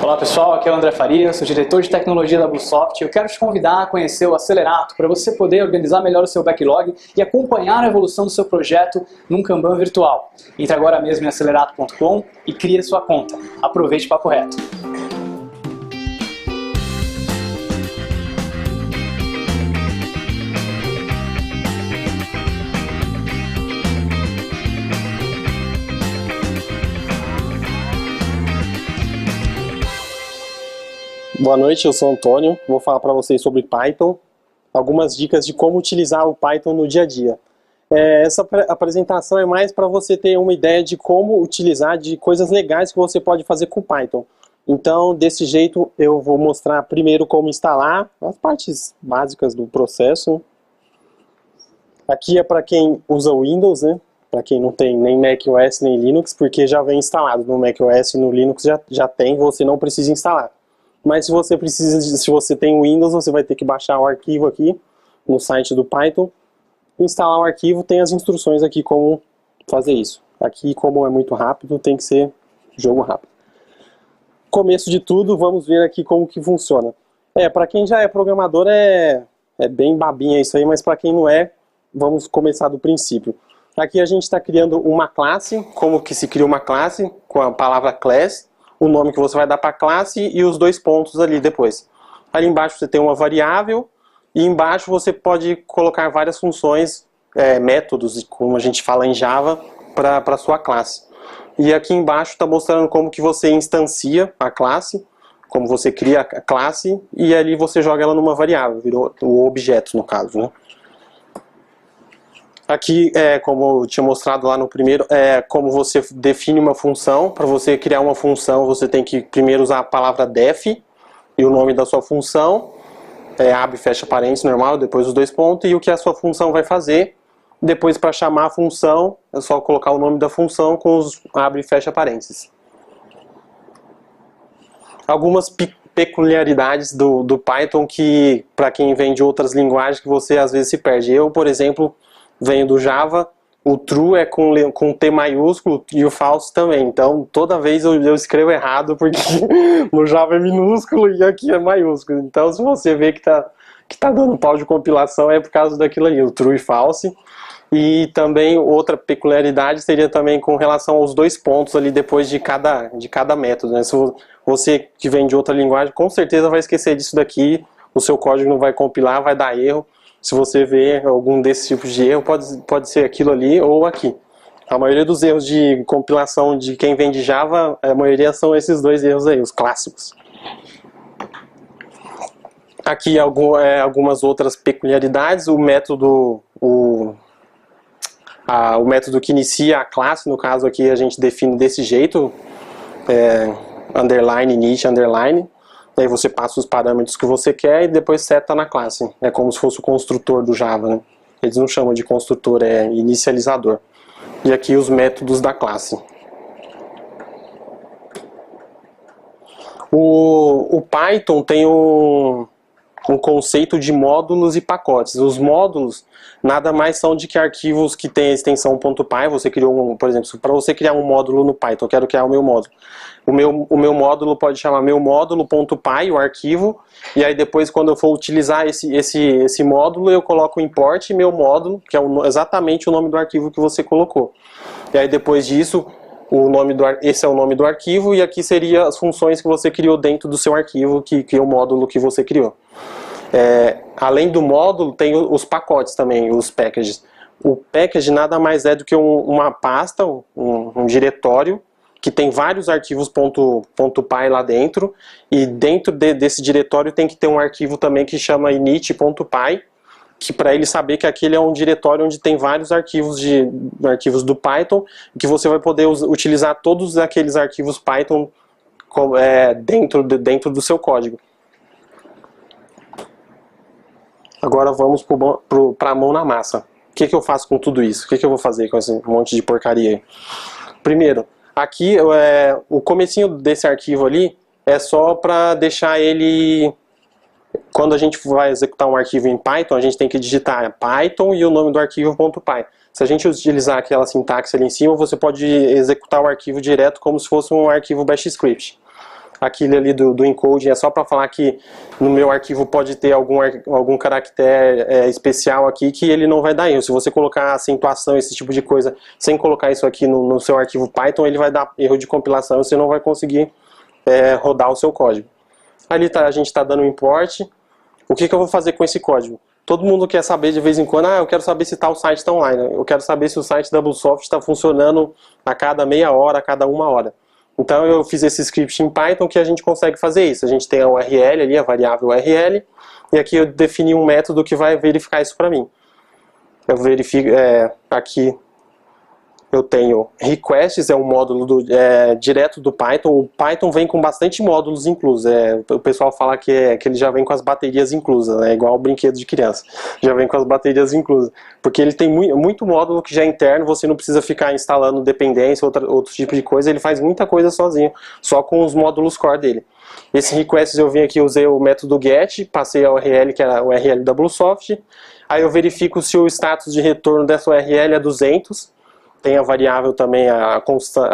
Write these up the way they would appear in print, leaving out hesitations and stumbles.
Olá pessoal, aqui é o André Faria, sou diretor de tecnologia da Bluesoft e eu quero te convidar a conhecer o Acelerato para você poder organizar melhor o seu backlog e acompanhar a evolução do seu projeto num Kanban virtual. Entre agora mesmo em acelerato.com e crie sua conta. Aproveite o papo reto. Boa noite, eu sou o Antônio, vou falar para vocês sobre Python, algumas dicas de como utilizar o Python no dia a dia. Essa apresentação é mais para você ter uma ideia de como utilizar, de coisas legais que você pode fazer com o Python. Então, desse jeito, eu vou mostrar primeiro como instalar as partes básicas do processo. Aqui é para quem usa Windows, né? Para quem não tem nem macOS nem Linux, porque já vem instalado no macOS e no Linux já tem, você não precisa instalar. Mas se você tem Windows, você vai ter que baixar o arquivo aqui no site do Python, instalar o arquivo, tem as instruções aqui como fazer isso. Aqui, como é muito rápido, tem que ser jogo rápido. Começo de tudo, vamos ver aqui como que funciona. Para quem já é programador é bem babinha isso aí, mas para quem não é, vamos começar do princípio. Aqui a gente está criando uma classe, como que se cria uma classe, com a palavra class, o nome que você vai dar para a classe e os dois pontos ali depois. Ali embaixo você tem uma variável e embaixo você pode colocar várias funções, métodos, como a gente fala em Java, para a sua classe. E aqui embaixo está mostrando como que você instancia a classe, como você cria a classe e ali você joga ela numa variável, virou o objeto no caso, né? Aqui, como eu tinha mostrado lá no primeiro, como você define uma função. Para você criar uma função, você tem que primeiro usar a palavra def e o nome da sua função. Abre e fecha parênteses, normal, depois os dois pontos. E o que a sua função vai fazer. Depois, para chamar a função, é só colocar o nome da função com os abre e fecha parênteses. Algumas peculiaridades do Python que, para quem vem de outras linguagens, que você às vezes se perde. Eu, por exemplo, venho do Java, o true é com T maiúsculo e o false também. Então, toda vez eu escrevo errado, porque no Java é minúsculo e aqui é maiúsculo. Então, se você vê que tá dando pau de compilação, é por causa daquilo ali, o true e false. E também, outra peculiaridade seria também com relação aos dois pontos ali depois de cada método, né? Se você que vem de outra linguagem, com certeza vai esquecer disso daqui, o seu código não vai compilar, vai dar erro. Se você vê algum desses tipos de erro, pode ser aquilo ali ou aqui. A maioria dos erros de compilação de quem vem de Java, a maioria são esses dois erros aí, os clássicos. Aqui algumas outras peculiaridades. O método que inicia a classe, no caso aqui a gente define desse jeito, underline, init, underline. Aí você passa os parâmetros que você quer e depois seta na classe. É como se fosse o construtor do Java, né? Eles não chamam de construtor, é inicializador. E aqui os métodos da classe. O Python tem um conceito de módulos e pacotes. Os módulos nada mais são de que arquivos que tem a extensão .py. Você criou por exemplo, para você criar um módulo no Python, eu quero criar o meu módulo. O meu módulo pode chamar meu módulo.py, o arquivo, e aí depois quando eu for utilizar esse módulo, eu coloco o import meu módulo, que é exatamente o nome do arquivo que você colocou. E aí depois disso, esse é o nome do arquivo, e aqui seria as funções que você criou dentro do seu arquivo, que é o módulo que você criou. Além do módulo, tem os pacotes também, os packages. O package nada mais é do que uma pasta, um diretório, que tem vários arquivos .py lá dentro, e dentro desse diretório tem que ter um arquivo também que chama init.py, que para ele saber que aquele é um diretório onde tem vários arquivos do Python, que você vai poder utilizar todos aqueles arquivos Python dentro do seu código. Agora vamos para a mão na massa. O que eu faço com tudo isso? O que eu vou fazer com esse monte de porcaria aí? Primeiro, aqui o comecinho desse arquivo ali é só para deixar ele... Quando a gente vai executar um arquivo em Python, a gente tem que digitar Python e o nome do arquivo .py. Se a gente utilizar aquela sintaxe ali em cima, você pode executar o arquivo direto como se fosse um arquivo bash script. aquele ali do encoding é só para falar que no meu arquivo pode ter algum caractere especial aqui que ele não vai dar erro. Se você colocar acentuação, esse tipo de coisa, sem colocar isso aqui no seu arquivo Python, ele vai dar erro de compilação e você não vai conseguir rodar o seu código. Ali a gente está dando um import. O que eu vou fazer com esse código? Todo mundo quer saber de vez em quando, eu quero saber se tal site está online, eu quero saber se o site da BlueSoft está funcionando a cada meia hora, a cada uma hora. Então eu fiz esse script em Python que a gente consegue fazer isso. A gente tem a URL ali, a variável URL, e aqui eu defini um método que vai verificar isso para mim. Eu verifico, aqui eu tenho requests, é um módulo direto do Python. O Python vem com bastante módulos inclusos. O pessoal fala que ele já vem com as baterias inclusas, né? Igual o brinquedo de criança. Já vem com as baterias inclusas. Porque ele tem muito módulo que já é interno, você não precisa ficar instalando dependência, outro tipo de coisa. Ele faz muita coisa sozinho, só com os módulos core dele. Esse requests eu vim aqui, usei o método get, passei a URL, que era a URL da BlueSoft. Aí eu verifico se o status de retorno dessa URL é 200. Tem a variável também, a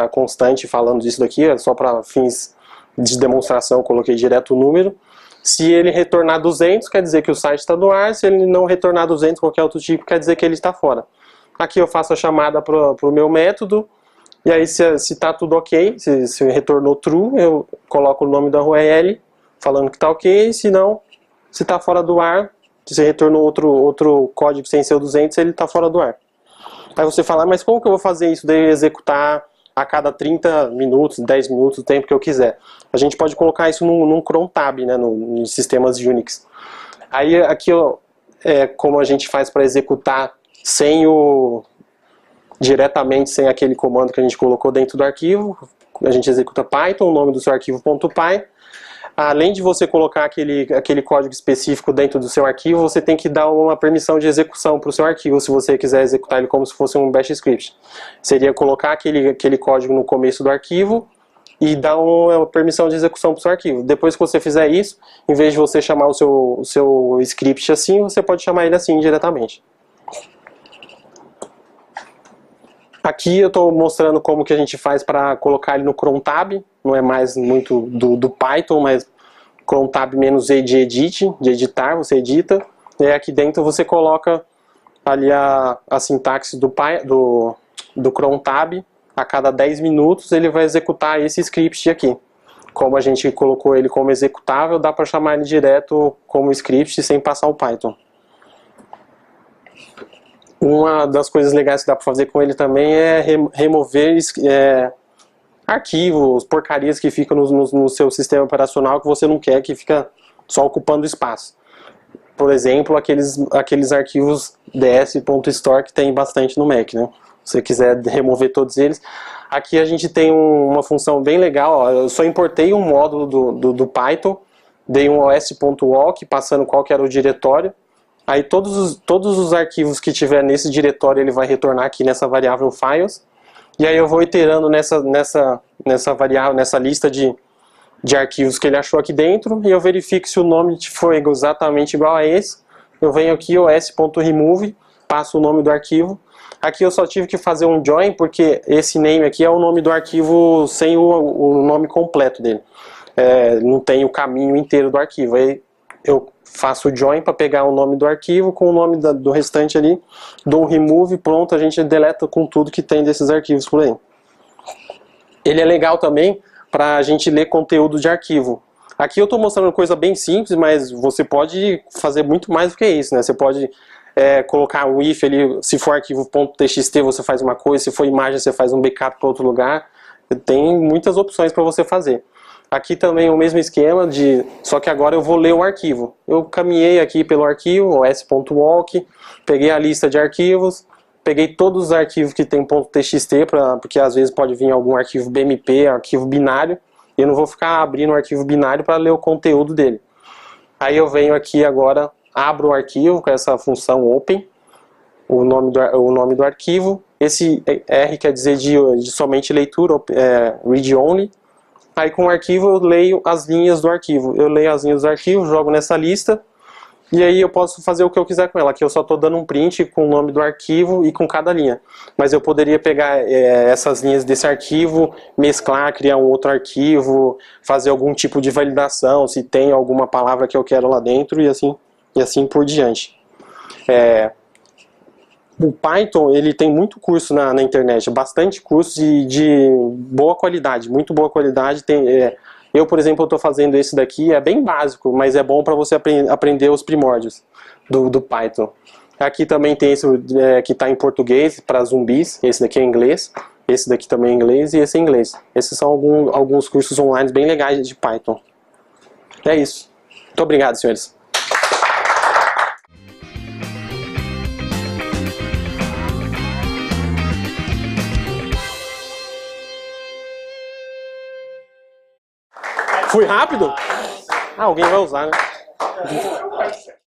constante falando disso daqui, só para fins de demonstração eu coloquei direto o número. Se ele retornar 200, quer dizer que o site está no ar. Se ele não retornar 200, qualquer outro tipo, quer dizer que ele está fora. Aqui eu faço a chamada para o meu método, e aí se está tudo ok, se retornou true, eu coloco o nome da URL falando que está ok. Se não, se está fora do ar, se retornou outro código sem ser o 200, ele está fora do ar. Aí você fala, mas como que eu vou fazer isso daí executar a cada 30 minutos, 10 minutos, o tempo que eu quiser? A gente pode colocar isso num cron tab, né, em sistemas Unix. Aí aqui, como a gente faz para executar diretamente sem aquele comando que a gente colocou dentro do arquivo, a gente executa Python, o nome do seu arquivo .py. Além de você colocar aquele código específico dentro do seu arquivo, você tem que dar uma permissão de execução para o seu arquivo, se você quiser executar ele como se fosse um bash script. Seria colocar aquele código no começo do arquivo e dar uma permissão de execução para o seu arquivo. Depois que você fizer isso, em vez de você chamar o seu script assim, você pode chamar ele assim diretamente. Aqui eu estou mostrando como que a gente faz para colocar ele no cron tab. Não é mais muito do Python, mas cron tab -e de edit, de editar, você edita. E aqui dentro você coloca ali a sintaxe do cron tab. A cada 10 minutos ele vai executar esse script aqui. Como a gente colocou ele como executável, dá para chamar ele direto como script sem passar o Python. Uma das coisas legais que dá para fazer com ele também é remover arquivos, porcarias que ficam no seu sistema operacional que você não quer, que fica só ocupando espaço. Por exemplo, aqueles arquivos ds.store que tem bastante no Mac, né? Se você quiser remover todos eles. Aqui a gente tem uma função bem legal, ó. Eu só importei um módulo do Python, dei um os.walk, passando qual que era o diretório. Aí todos os arquivos que tiver nesse diretório ele vai retornar aqui nessa variável files. E aí eu vou iterando nessa variável, nessa lista de arquivos que ele achou aqui dentro. E eu verifico se o nome foi exatamente igual a esse. Eu venho aqui, os.remove, passo o nome do arquivo. Aqui eu só tive que fazer um join, porque esse name aqui é o nome do arquivo sem o nome completo dele. Não tem o caminho inteiro do arquivo. Aí eu faço o join para pegar o nome do arquivo com o nome do restante ali, dou um remove, pronto, a gente deleta com tudo que tem desses arquivos por aí. Ele é legal também para a gente ler conteúdo de arquivo. Aqui eu estou mostrando coisa bem simples, mas você pode fazer muito mais do que isso, né? Você pode colocar o if ali, se for arquivo .txt você faz uma coisa, se for imagem você faz um backup para outro lugar. Tem muitas opções para você fazer. Aqui também o mesmo esquema, só que agora eu vou ler o arquivo. Eu caminhei aqui pelo arquivo, os.walk, peguei a lista de arquivos, peguei todos os arquivos que tem .txt, porque às vezes pode vir algum arquivo BMP, arquivo binário, e eu não vou ficar abrindo o arquivo binário para ler o conteúdo dele. Aí eu venho aqui agora, abro o arquivo com essa função open, o nome do arquivo. Esse R quer dizer de somente leitura, read only. Aí com o arquivo eu leio as linhas do arquivo. Eu leio as linhas do arquivo, jogo nessa lista e aí eu posso fazer o que eu quiser com ela. Aqui eu só estou dando um print com o nome do arquivo e com cada linha. Mas eu poderia pegar essas linhas desse arquivo, mesclar, criar um outro arquivo, fazer algum tipo de validação, se tem alguma palavra que eu quero lá dentro e assim por diante. O Python, ele tem muito curso na internet, bastante curso de boa qualidade, muito boa qualidade. Eu, por exemplo, estou fazendo esse daqui, é bem básico, mas é bom para você aprender os primórdios do Python. Aqui também tem esse que está em português, para zumbis, esse daqui é em inglês, esse daqui também é em inglês e esse é em inglês. Esses são alguns cursos online bem legais de Python. É isso. Muito obrigado, senhores. Fui rápido? Ah, alguém vai usar, né?